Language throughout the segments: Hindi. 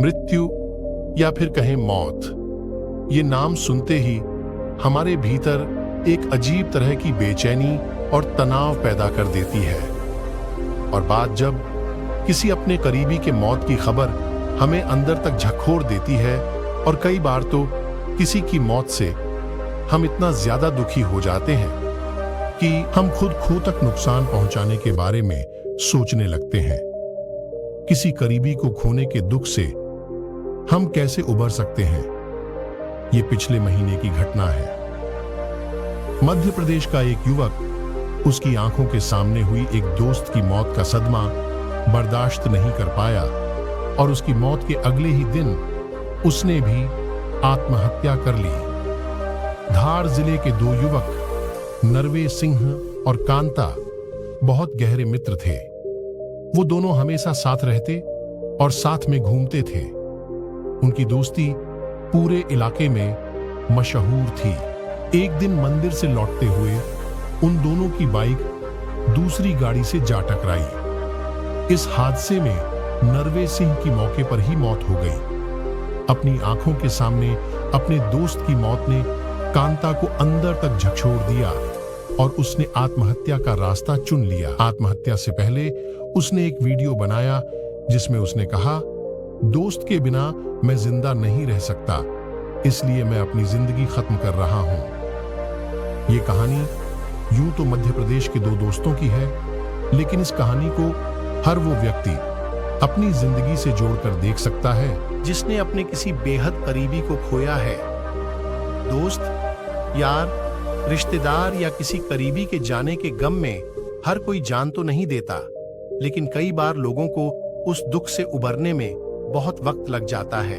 मृत्यु या फिर कहें मौत, ये नाम सुनते ही हमारे भीतर एक अजीब तरह की बेचैनी और तनाव पैदा कर देती है। और बात जब किसी अपने करीबी के मौत की खबर हमें अंदर तक झकझोर देती है, और कई बार तो किसी की मौत से हम इतना ज्यादा दुखी हो जाते हैं कि हम खुद तक नुकसान पहुंचाने के बारे में सोचने लगते हैं। किसी करीबी को खोने के दुख से हम कैसे उबर सकते हैं, ये पिछले महीने की घटना है। मध्य प्रदेश का एक युवक उसकी आंखों के सामने हुई एक दोस्त की मौत का सदमा बर्दाश्त नहीं कर पाया, और उसकी मौत के अगले ही दिन उसने भी आत्महत्या कर ली। धार जिले के दो युवक नरवे सिंह और कांता बहुत गहरे मित्र थे। वो दोनों हमेशा साथ रहते और साथ में घूमते थे। उनकी दोस्ती पूरे इलाके में मशहूर थी। एक दिन मंदिर से लौटते हुए उन दोनों की बाइक दूसरी गाड़ी से जा टकराई। इस हादसे में नरवे सिंह की मौके पर ही मौत हो गई। अपनी आंखों के सामने अपने दोस्त की मौत ने कांता को अंदर तक झकझोर दिया और उसने आत्महत्या का रास्ता चुन लिया। आत्महत्या से पहले उसने एक वीडियो बनाया जिसमें उसने कहा, दोस्त के बिना मैं जिंदा नहीं रह सकता, इसलिए मैं अपनी जिंदगी खत्म कर रहा हूं। ये कहानी यूं तो मध्य प्रदेश के दो दोस्तों की है, लेकिन इस कहानी को हर वो व्यक्ति अपनी जिंदगी से जोड़कर देख सकता है जिसने अपने किसी बेहद करीबी को खोया है। दोस्त, यार, रिश्तेदार या किसी करीबी के जाने के गम में हर कोई जान तो नहीं देता, लेकिन कई बार लोगों को उस दुख से उबरने में बहुत वक्त लग जाता है।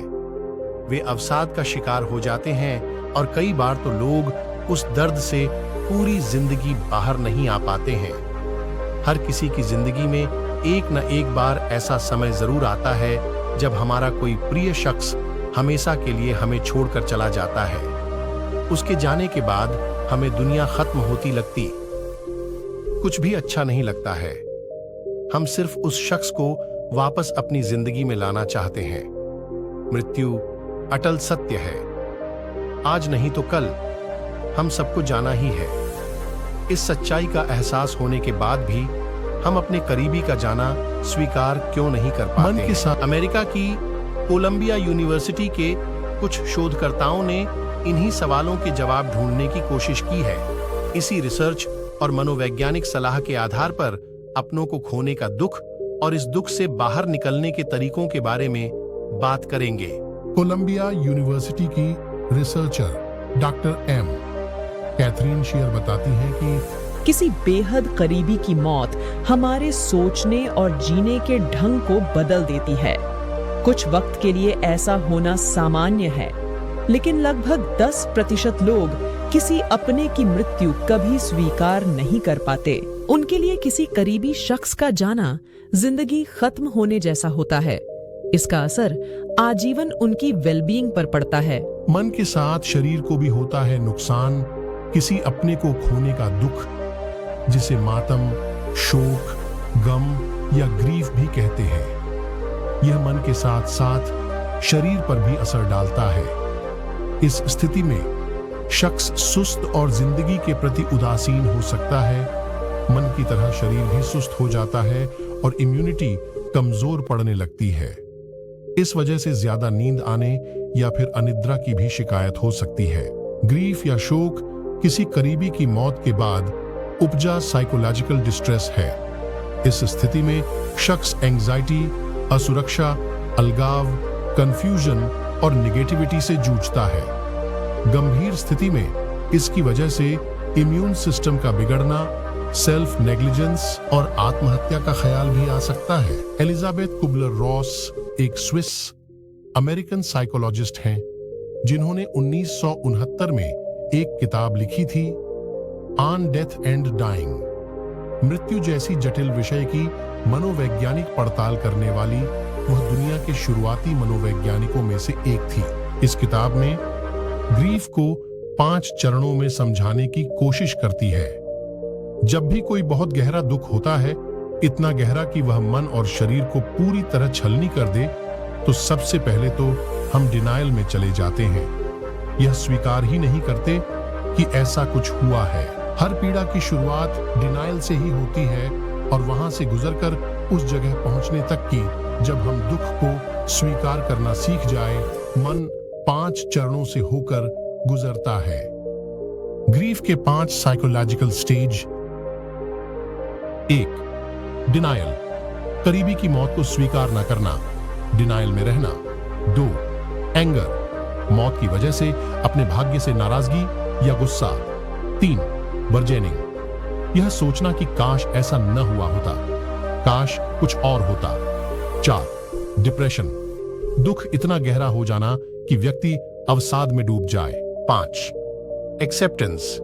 वे अवसाद का शिकार हो जाते हैं और कई बार तो लोग उस दर्द से पूरी जिंदगी बाहर नहीं आ पाते हैं। हर किसी की जिंदगी में एक न एक बार ऐसा समय जरूर आता है जब हमारा कोई प्रिय शख्स हमेशा के लिए हमें छोड़कर चला जाता है। उसके जाने के बाद हमें दुनिया खत्म होती लगती, कुछ भी अच्छा नहीं लगता है। हम सिर्फ उस शख्स को वापस अपनी जिंदगी में लाना चाहते हैं। मृत्यु अटल सत्य है, आज नहीं तो कल हम सबको जाना ही है। इस सच्चाई का एहसास होने के बाद भी हम अपने करीबी का जाना स्वीकार क्यों नहीं कर पाते? मन के साथ अमेरिका की कोलंबिया यूनिवर्सिटी के कुछ शोधकर्ताओं ने इन्हीं सवालों के जवाब ढूंढने की कोशिश की है। इसी रिसर्च और मनोवैज्ञानिक सलाह के आधार पर अपनों को खोने का दुख और इस दुख से बाहर निकलने के तरीकों के बारे में बात करेंगे। कोलंबिया यूनिवर्सिटी की researcher doctor M Katherine Shear बताती हैं कि किसी बेहद करीबी की मौत हमारे सोचने और जीने के ढंग को बदल देती है। कुछ वक्त के लिए ऐसा होना सामान्य है, लेकिन लगभग 10% लोग किसी अपने की मृत्यु कभी स्वीकार नहीं कर पाते। उनके लिए किसी करीबी शख्स का जाना जिंदगी खत्म होने जैसा होता है। इसका असर आजीवन उनकी वेलबीइंग पर पड़ता है। मन के साथ शरीर को भी होता है नुकसान। किसी अपने को खोने का दुख, जिसे मातम, शोक, गम या ग्रीफ भी कहते हैं, यह मन के साथ साथ शरीर पर भी असर डालता है। इस स्थिति में शख्स सुस्त और जिंदगी के प्रति उदासीन हो सकता है। मन की तरह शरीर भी सुस्त हो जाता है और इम्यूनिटी कमजोर पड़ने लगती है। इस वजह से ज्यादा नींद आने या फिर अनिद्रा की भी शिकायत हो सकती है। ग्रीफ या शोक किसी करीबी की मौत के बाद उपजा साइकोलॉजिकल डिस्ट्रेस है। इस स्थिति में शख्स एंजाइटी, असुरक्षा, अलगाव, कंफ्यूजन और निगेटिविटी से जूझता है। गंभीर स्थिति में इसकी वजह से इम्यून सिस्टम का बिगड़ना, सेल्फ नेग्लिजेंस और आत्महत्या का ख्याल भी आ सकता है। एलिजाबेथ कुबलर-रॉस एक स्विस अमेरिकन साइकोलॉजिस्ट हैं, जिन्होंने 1969 में एक किताब लिखी थी, ऑन डेथ एंड डाइंग। मृत्यु जैसी जटिल विषय की मनोवैज्ञानिक पड़ताल करने वाली वह दुनिया के शुरुआती मनोवैज्ञानिकों में से एक थी। इस किताब में ग्रीफ को 5 चरणों में समझाने की कोशिश करती है। जब भी कोई बहुत गहरा दुख होता है, इतना गहरा कि वह मन और शरीर को पूरी तरह छलनी कर दे, तो सबसे पहले तो हम डिनायल में चले जाते हैं। यह स्वीकार ही नहीं करते कि ऐसा कुछ हुआ है। हर पीड़ा की शुरुआत डिनायल से ही होती है और वहां से गुजरकर उस जगह पहुंचने तक की जब हम दुख को स्वीकार करना सीख जाए, मन 5 चरणों से होकर गुजरता है। ग्रीफ के 5 साइकोलॉजिकल स्टेज। 1. डिनायल, करीबी की मौत को स्वीकार न करना, डिनायल में रहना। 2. एंगर, मौत की वजह से अपने भाग्य से नाराजगी या गुस्सा। 3. बर्जेनिंग, यह सोचना कि काश ऐसा न हुआ होता, काश कुछ और होता। 4. डिप्रेशन, दुख इतना गहरा हो जाना कि व्यक्ति अवसाद में डूब जाए। 5. एक्सेप्टेंस,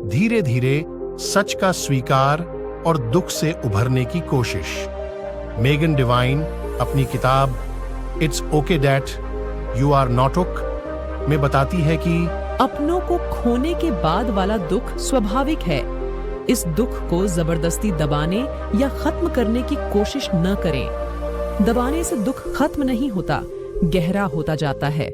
धीरे धीरे सच का स्वीकार और दुख से उभरने की कोशिश। मेगन डिवाइन अपनी किताब it's okay that you are not okay में बताती है कि अपनों को खोने के बाद वाला दुख स्वाभाविक है। इस दुख को जबरदस्ती दबाने या खत्म करने की कोशिश न करें। दबाने से दुख खत्म नहीं होता, गहरा होता जाता है।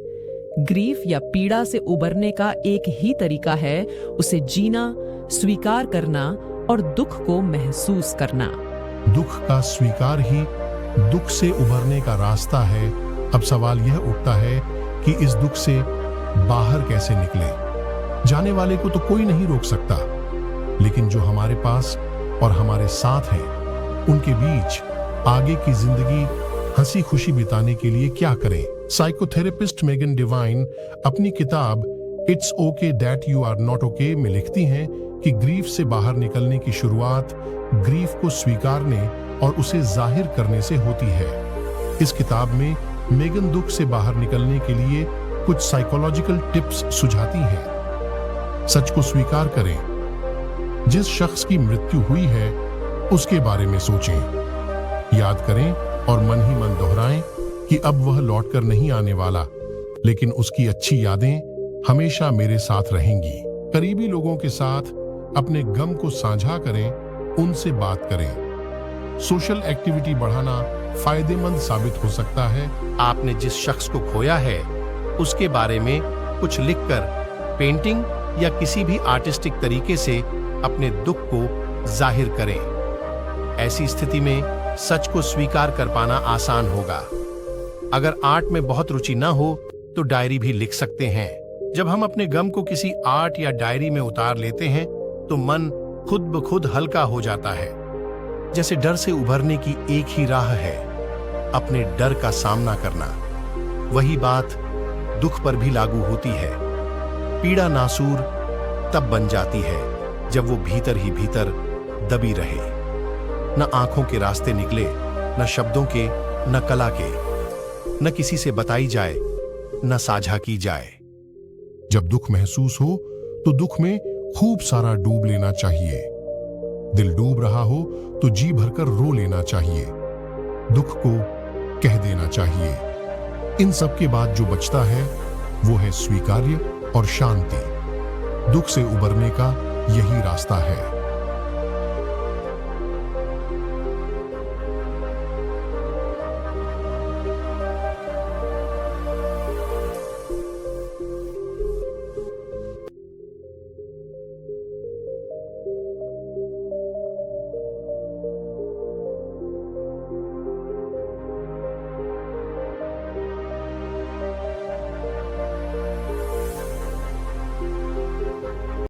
ग्रीफ या पीड़ा से उबरने का एक ही तरीका है, उसे जीना, स्वीकार करना और दुख को महसूस करना। दुख का स्वीकार ही दुख से उभरने का रास्ता है। अब सवाल यह उठता है कि इस दुख से बाहर कैसे निकले। जाने वाले को तो कोई नहीं रोक सकता, लेकिन जो हमारे पास और हमारे साथ हैं, उनके बीच आगे की जिंदगी हंसी खुशी बिताने के लिए क्या करें। साइकोथेरेपिस्ट मेगन डिवाइन अपनी किताब it's okay that you are not okay में लिखती हैं कि ग्रीफ से बाहर निकलने की शुरुआत ग्रीफ को स्वीकारने और उसे जाहिर करने से होती है। इस किताब में मेगन दुख से बाहर निकलने के लिए कुछ साइकोलॉजिकल टिप्स सुझाती हैं। सच को स्वीकार करें। जिस शख्स की मृत्यु हुई है उसके बारे में सोचें, याद करें और मन ही मन दोहराएं कि अब वह लौटकर नहीं आने वाला, लेकिन उसकी अच्छी यादें हमेशा मेरे साथ रहेंगी। करीबी लोगों के साथ अपने गम को साझा करें, उनसे बात करें। सोशल एक्टिविटी बढ़ाना फायदेमंद साबित हो सकता है। आपने जिस शख्स को खोया है उसके बारे में कुछ लिखकर, पेंटिंग या किसी भी आर्टिस्टिक तरीके से अपने दुख को जाहिर करें। ऐसी स्थिति में सच को स्वीकार कर पाना आसान होगा। अगर आर्ट में बहुत रुचि ना हो तो डायरी भी लिख सकते हैं। जब हम अपने गम को किसी आर्ट या डायरी में उतार लेते हैं तो मन खुद ब खुद हल्का हो जाता है। जैसे डर से उभरने की एक ही राह है, अपने डर का सामना करना। वही बात दुख पर भी लागू होती है। पीड़ा नासूर तब बन जाती है जब वो भीतर ही भीतर दबी रहे, न आंखों के रास्ते निकले, न शब्दों के, न कला के, न किसी से बताई जाए, न साझा की जाए। जब दुख महसूस हो तो दुख में खूब सारा डूब लेना चाहिए। दिल डूब रहा हो तो जी भरकर रो लेना चाहिए। दुख को कह देना चाहिए। इन सब के बाद जो बचता है वो है स्वीकार्य और शांति। दुख से उबरने का यही रास्ता है।